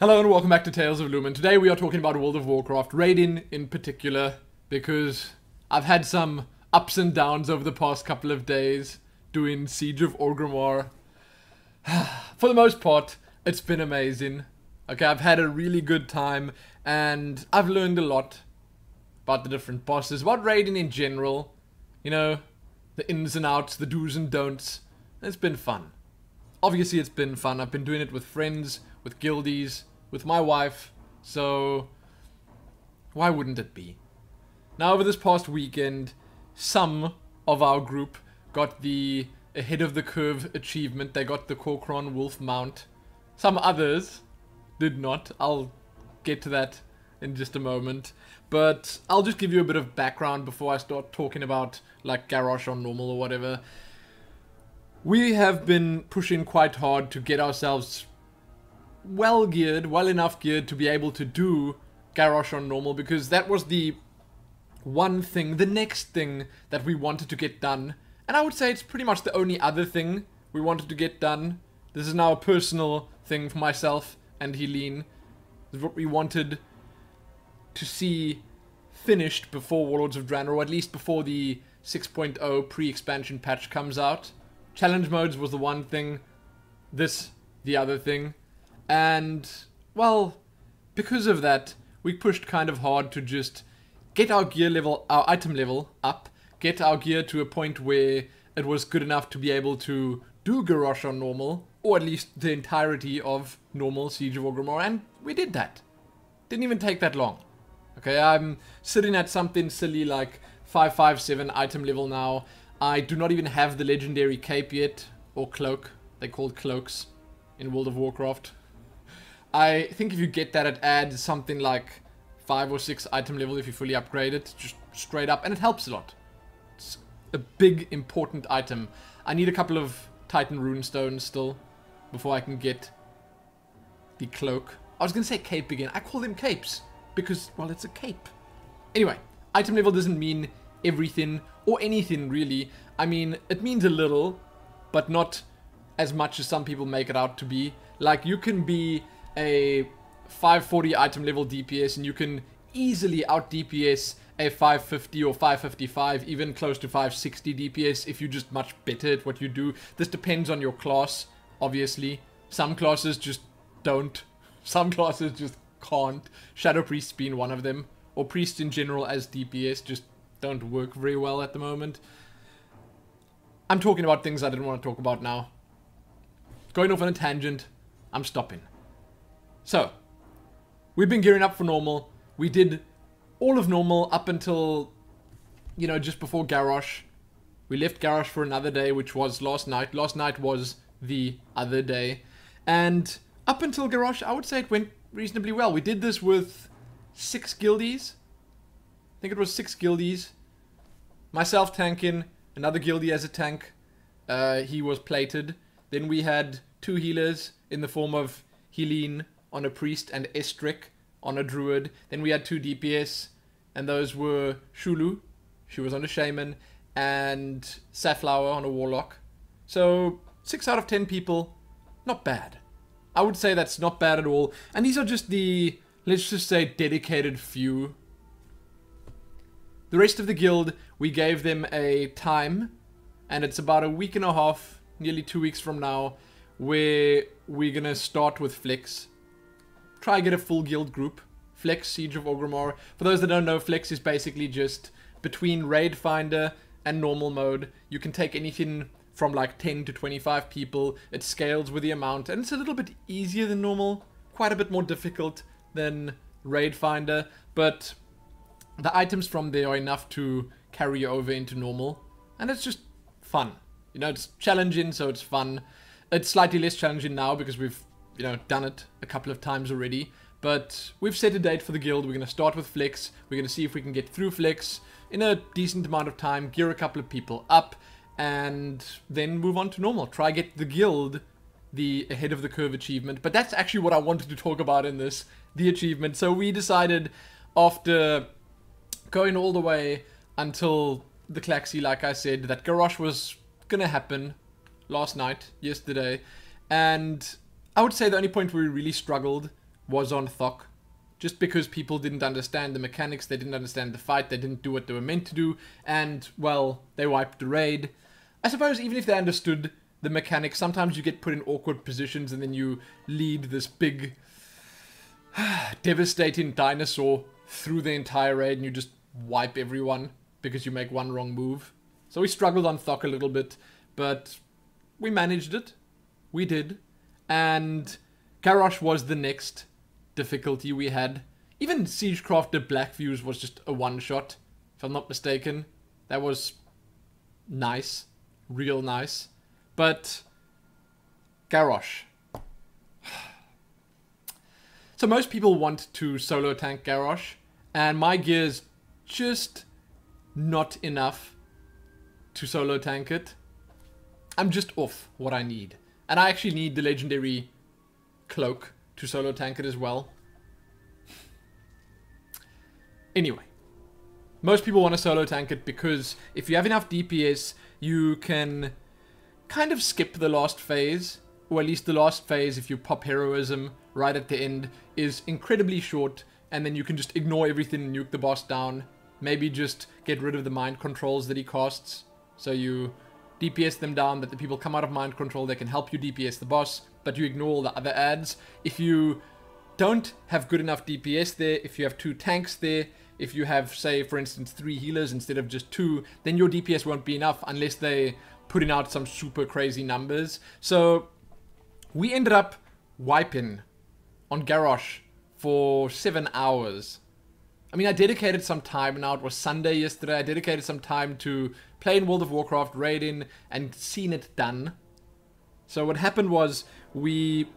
Hello and welcome back to Tales of Lumin. Today we are talking about World of Warcraft, raiding in particular, because I've had some ups and downs over the past couple of days doing Siege of Orgrimmar. For the most part, it's been amazing. Okay, I've had a really good time and I've learned a lot about the different bosses, about raiding in general. You know, the ins and outs, the do's and don'ts. It's been fun. Obviously it's been fun. I've been doing it with friends, with guildies, with my wife, so why wouldn't it be? Now, over this past weekend, some of our group got the ahead of the curve achievement. They got the Corcoran Wolf mount. Some others did not. I'll get to that in just a moment. But I'll just give you a bit of background before I start talking about like Garrosh on normal or whatever. We have been pushing quite hard to get ourselves well enough geared to be able to do Garrosh on normal, because that was the one thing, the next thing that we wanted to get done. And I would say it's pretty much the only other thing we wanted to get done. This is now a personal thing for myself and Helene. This is what we wanted to see finished before Warlords of Draenor, or at least before the 6.0 pre-expansion patch comes out. Challenge modes was the one thing, this the other thing. And, well, because of that, we pushed kind of hard to just get our gear level, our item level up, get our gear to a point where it was good enough to be able to do Garrosh on normal, or at least the entirety of normal Siege of Orgrimmar, and we did that. Didn't even take that long. Okay, I'm sitting at something silly like 557 item level now. I do not even have the legendary cape yet, or cloak. They're called cloaks in World of Warcraft. I think if you get that, it adds something like 5 or 6 item level if you fully upgrade it, just straight up, and it helps a lot. It's a big, important item. I need a couple of Titan runestones still before I can get the cloak. I was going to say cape again. I call them capes because, well, it's a cape. Anyway, item level doesn't mean everything or anything really. I mean, it means a little, but not as much as some people make it out to be. Like, you can be a 540 item level DPS and you can easily out DPS a 550 or 555, even close to 560 DPS if you're just much better at what you do. This depends on your class, obviously. Some classes just don't. Some classes just can't. Shadow Priests being one of them, or Priests in general as DPS just don't work very well at the moment. I'm talking about things I didn't want to talk about now. Going off on a tangent, I'm stopping. So, we've been gearing up for normal. We did all of normal up until, you know, just before Garrosh. We left Garrosh for another day, which was last night. Last night was the other day. And up until Garrosh, I would say it went reasonably well. We did this with 6 guildies. I think it was 6 guildies. Myself tanking, another guildie as a tank. He was plated. Then we had 2 healers in the form of Helene on a priest and Estric on a druid. Then we had 2 DPS, and those were Shulu, she was on a shaman, and Safflower on a warlock. So 6 out of 10 people, not bad. I would say that's not bad at all. And these are just the, let's just say, dedicated few. The rest of the guild, we gave them a time, and it's about a week and a half, nearly 2 weeks from now, where we're gonna start with Flex. Try get a full guild group. Flex, Siege of Orgrimmar. For those that don't know, Flex is basically just between Raid Finder and normal mode. You can take anything from like 10 to 25 people. It scales with the amount, and it's a little bit easier than normal. Quite a bit more difficult than Raid Finder, but the items from there are enough to carry over into normal, and it's just fun. You know, it's challenging, so it's fun. It's slightly less challenging now because we've, you know, done it a couple of times already. But we've set a date for the guild. We're going to start with Flex. We're going to see if we can get through Flex in a decent amount of time, gear a couple of people up, and then move on to normal. Try get the guild the ahead of the curve achievement. But that's actually what I wanted to talk about in this, the achievement. So we decided, after going all the way until the Claxi, like I said, that Garrosh was going to happen yesterday, and I would say the only point where we really struggled was on Thok. Just because people didn't understand the mechanics, they didn't understand the fight, they didn't do what they were meant to do, and, well, they wiped the raid. I suppose even if they understood the mechanics, sometimes you get put in awkward positions and then you lead this big, devastating dinosaur through the entire raid and you just wipe everyone because you make one wrong move. So we struggled on Thok a little bit, but we managed it. We did. And Garrosh was the next difficulty we had. Even Siegecraft Blackviews was just a one-shot, if I'm not mistaken. That was nice. Real nice. But Garrosh. So most people want to solo tank Garrosh, and my gear's just not enough to solo tank it. I'm just off what I need. And I actually need the legendary cloak to solo tank it as well. Anyway, most people want to solo tank it because if you have enough DPS, you can kind of skip the last phase, or at least the last phase, if you pop heroism right at the end, is incredibly short, and then you can just ignore everything and nuke the boss down. Maybe just get rid of the mind controls that he costs, so you DPS them down, that the people come out of mind control, they can help you DPS the boss, but you ignore all the other adds. If you don't have good enough DPS there, if you have 2 tanks there, if you have, say, for instance, 3 healers instead of just 2, then your DPS won't be enough unless they putting out some super crazy numbers. So we ended up wiping on Garrosh for 7 hours. I mean, I dedicated some time, now it was Sunday yesterday, I dedicated some time to playing World of Warcraft, raiding, and seeing it done. So what happened was, we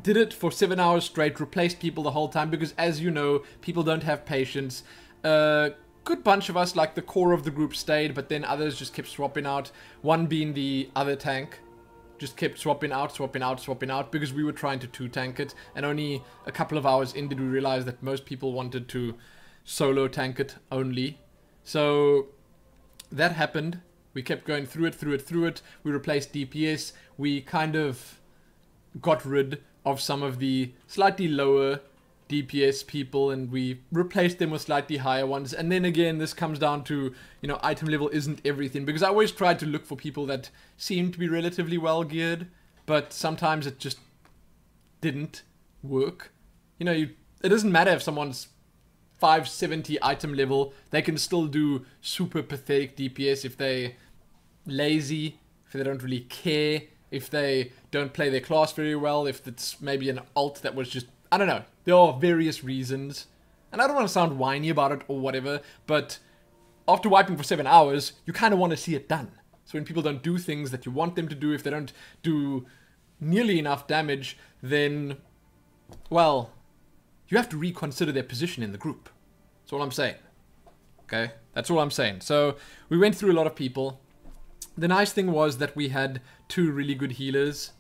did it for 7 hours straight, replaced people the whole time, because as you know, people don't have patience. A good bunch of us, like the core of the group, stayed, but then others just kept swapping out. One being the other tank, just kept swapping out, because we were trying to 2-tank it, and only a couple of hours in did we realize that most people wanted to solo tank it only. So that happened. We kept going through it. We replaced DPS. We kind of got rid of some of the slightly lower DPS people and we replaced them with slightly higher ones. And then again, this comes down to, you know, item level isn't everything, because I always tried to look for people that seemed to be relatively well geared, but sometimes it just didn't work. You know, it doesn't matter if someone's 570 item level, they can still do super pathetic DPS if they lazy, if they don't really care, if they don't play their class very well, if it's maybe an alt that was just, I don't know, there are various reasons, and I don't want to sound whiny about it or whatever, but after wiping for 7 hours, you kind of want to see it done. So when people don't do things that you want them to do, if they don't do nearly enough damage, then, well, you have to reconsider their position in the group. That's all I'm saying. Okay? That's all I'm saying. So, we went through a lot of people. The nice thing was that we had 2 really good healers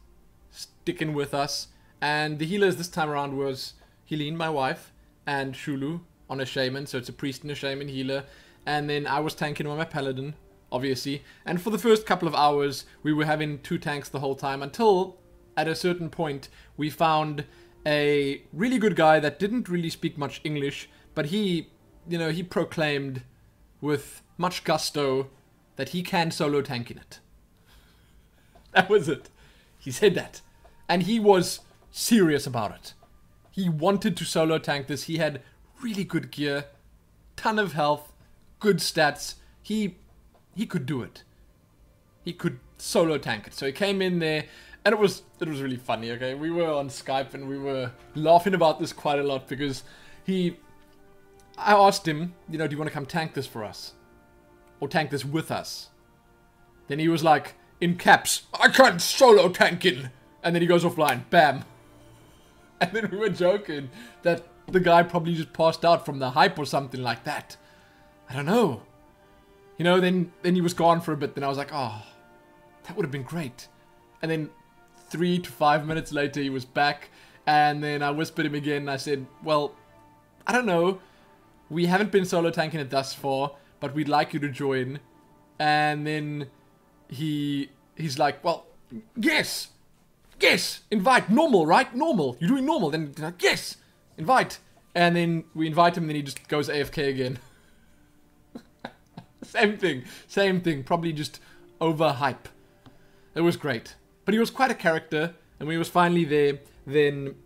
sticking with us. And the healers this time around was Helene, my wife, and Shulu on a shaman. So it's a priest and a shaman healer. And then I was tanking on my paladin, obviously. And for the first couple of hours, we were having 2 tanks the whole time until, at a certain point, we found a really good guy that didn't really speak much English, but he, you know, he proclaimed with much gusto that he can solo tank in it. That was it. He said that. And he was serious about it. He wanted to solo tank this. He had really good gear, ton of health, good stats. He could do it. He could solo tank it. So he came in there, and it was really funny, okay? We were on Skype and we were laughing about this quite a lot because I asked him, you know, do you want to come tank this for us? Or tank this with us? Then he was like, in caps, I can't solo tank in. And then he goes offline, bam. And then we were joking that the guy probably just passed out from the hype or something like that. I don't know. You know, then he was gone for a bit, then I was like, oh, that would have been great. And then 3 to 5 minutes later, he was back, and then I whispered him again, and I said, well, I don't know, we haven't been solo tanking it thus far, but we'd like you to join. And then he's like, well, yes, invite, normal, right, normal, you're doing normal. Then like, yes, invite. And then we invite him and then he just goes AFK again. Same thing. Probably just overhype. It was great. But he was quite a character, and when he was finally there, then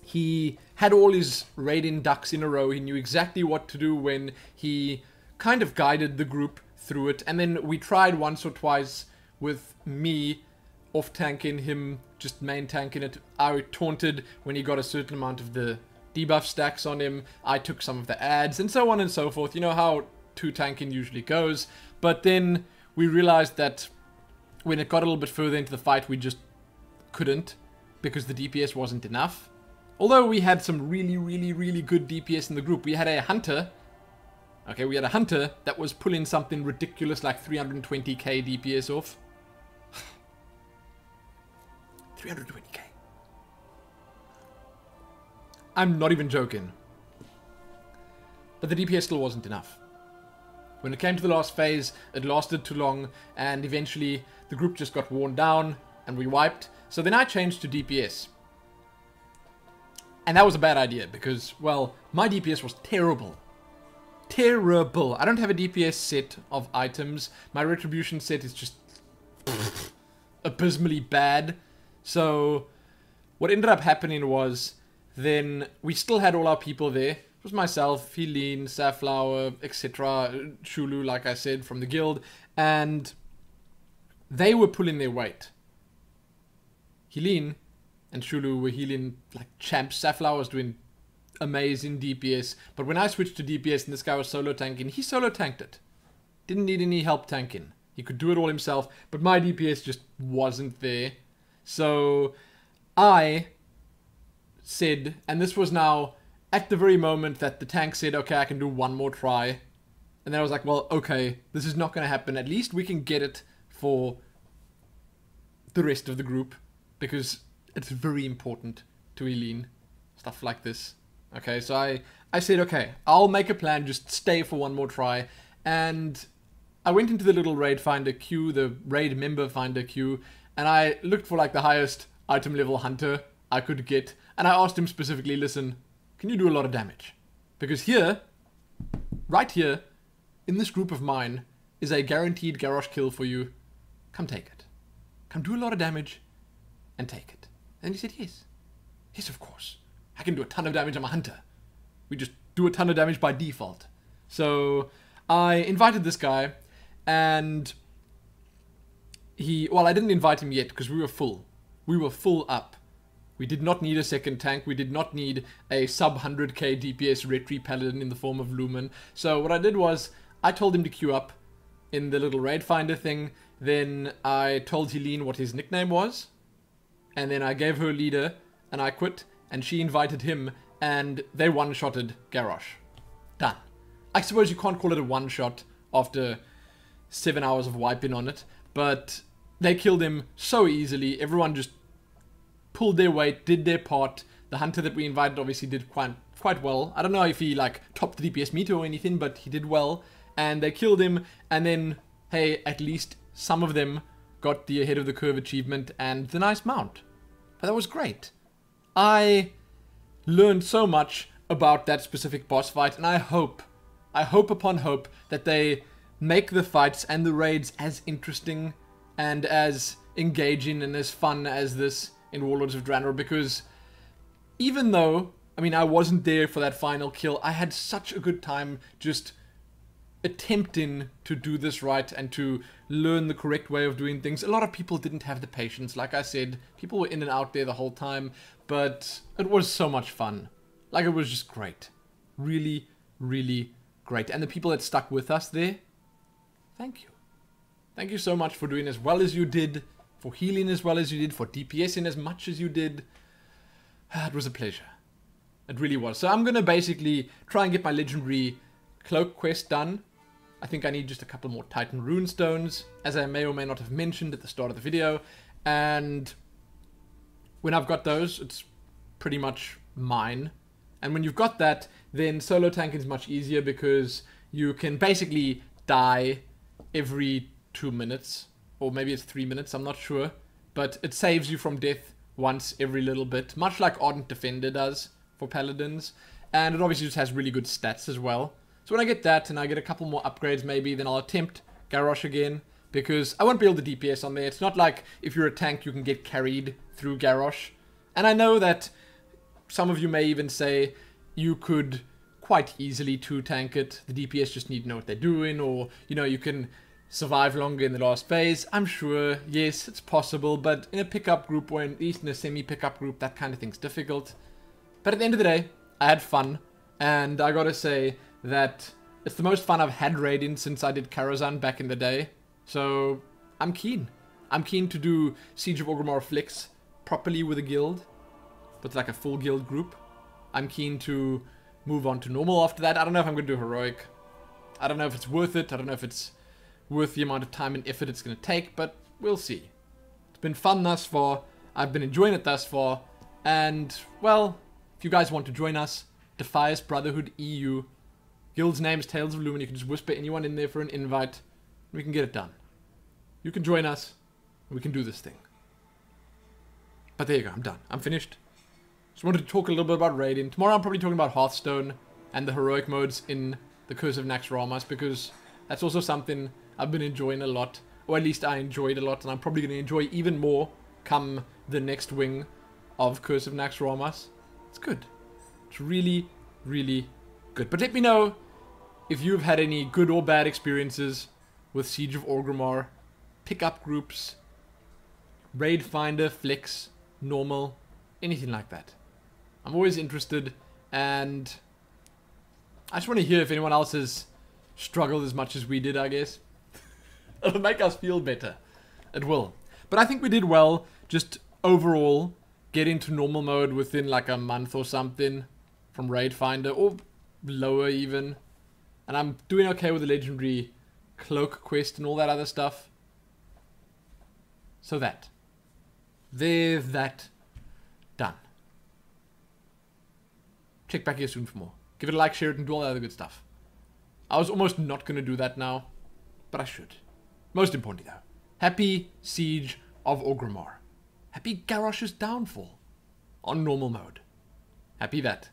he had all his raid-in ducks in a row. He knew exactly what to do when he kind of guided the group through it. And then we tried once or twice with me off-tanking him, just main tanking it. I taunted when he got a certain amount of the debuff stacks on him. I took some of the ads, and so on and so forth. You know how 2-tanking usually goes. But then we realized that when it got a little bit further into the fight, we just couldn't, because the DPS wasn't enough. Although we had some really good DPS in the group. We had a hunter. Okay, we had a hunter that was pulling something ridiculous like 320k DPS off. 320k. I'm not even joking. But the DPS still wasn't enough. When it came to the last phase, it lasted too long, and eventually the group just got worn down, and we wiped. So then I changed to DPS. And that was a bad idea, because, well, my DPS was terrible. Terrible. I don't have a DPS set of items. My retribution set is just abysmally bad. So what ended up happening was, then we still had all our people there. It was myself, Helene, Safflower, etc., Shulu, like I said, from the guild, and they were pulling their weight. Helene and Shulu were healing like champs. Safflower was doing amazing DPS, but when I switched to DPS and this guy was solo tanking, he solo tanked it. Didn't need any help tanking. He could do it all himself, but my DPS just wasn't there. So I said, and this was now at the very moment that the tank said, okay, I can do one more try. And then I was like, well, okay, this is not going to happen. At least we can get it for the rest of the group, because it's very important to Eileen, stuff like this. Okay, so I said, okay, I'll make a plan, just stay for one more try. And I went into the little raid finder queue, the raid member finder queue, and I looked for like the highest item level hunter I could get. And I asked him specifically, listen, can you do a lot of damage? Because here, right here, in this group of mine, is a guaranteed Garrosh kill for you. Come take it. Come do a lot of damage and take it. And he said, yes. Yes, of course. I can do a ton of damage. I'm a hunter. We just do a ton of damage by default. So I invited this guy, and well, I didn't invite him yet because we were full. We were full up. We did not need a second tank. We did not need a sub 100k DPS retry paladin in the form of Lumin. So what I did was, I told him to queue up in the little raid finder thing. Then I told Helene what his nickname was. And then I gave her leader, and I quit. And she invited him, and they one-shotted Garrosh. Done. I suppose you can't call it a one-shot after 7 hours of wiping on it. But they killed him so easily. Everyone just pulled their weight, did their part. The hunter that we invited obviously did quite well. I don't know if he like topped the DPS meter or anything, but he did well. And they killed him, and then, hey, at least some of them got the ahead of the curve achievement and the nice mount. But that was great. I learned so much about that specific boss fight, and I hope upon hope that they make the fights and the raids as interesting and as engaging and as fun as this in Warlords of Draenor, because even though, I mean, I wasn't there for that final kill, I had such a good time just attempting to do this right and to learn the correct way of doing things. A lot of people didn't have the patience, like I said. People were in and out there the whole time, but it was so much fun. Like, it was just great. Really, really great. And the people that stuck with us there, thank you. Thank you so much for doing as well as you did, for healing as well as you did, for DPSing as much as you did. It was a pleasure. It really was. So I'm going to basically try and get my legendary cloak quest done. I think I need just a couple more Titan runestones, as I may or may not have mentioned at the start of the video. And when I've got those, it's pretty much mine. And when you've got that, then solo tanking is much easier, because you can basically die every 2 minutes. Or maybe it's 3 minutes, I'm not sure. But it saves you from death once every little bit. Much like Ardent Defender does. for paladins. And it obviously just has really good stats as well. So when I get that and I get a couple more upgrades maybe, then I'll attempt Garrosh again. Because I won't be able to DPS on there. It's not like if you're a tank you can get carried through Garrosh. And I know that some of you may even say you could quite easily 2-tank it. The DPS just need to know what they're doing, or, you know, you can survive longer in the last phase. I'm sure, yes, it's possible, but in a pickup group, or at least in a semi-pickup group, that kind of thing's difficult. But at the end of the day, I had fun, and I gotta say that it's the most fun I've had raiding since I did Karazhan back in the day. So, I'm keen. I'm keen to do Siege of Orgrimmar flicks properly with a guild, with like a full guild group. I'm keen to move on to normal after that. I don't know if I'm going to do heroic. I don't know if it's worth it. I don't know if it's worth the amount of time and effort it's going to take, but we'll see. It's been fun thus far. I've been enjoying it thus far. And, well, if you guys want to join us, Defias Brotherhood EU. Guild's name is Tales of Lumin. You can just whisper anyone in there for an invite. And we can get it done. You can join us. And we can do this thing. But there you go. I'm done. I'm finished. Just wanted to talk a little bit about raiding. Tomorrow I'm probably talking about Hearthstone and the heroic modes in the Curse of Naxxramas, because that's also something I've been enjoying a lot. Or at least I enjoyed a lot, and I'm probably going to enjoy even more come the next wing of Curse of Naxxramas. It's good. It's really, really good. But let me know if you've had any good or bad experiences with Siege of Orgrimmar, pickup groups, raid finder, flicks, normal, anything like that. I'm always interested, and I just want to hear if anyone else has struggled as much as we did, I guess. It'll make us feel better. It will. But I think we did well, just overall, get into normal mode within like a month or something from Raid Finder, or lower even. And I'm doing okay with the Legendary Cloak quest and all that other stuff. So there's that done. Check back here soon for more. Give it a like, share it, and do all that other good stuff. I was almost not going to do that now, but I should. Most importantly, though, happy Siege of Orgrimmar. Happy Garrosh's downfall on normal mode. Happy that.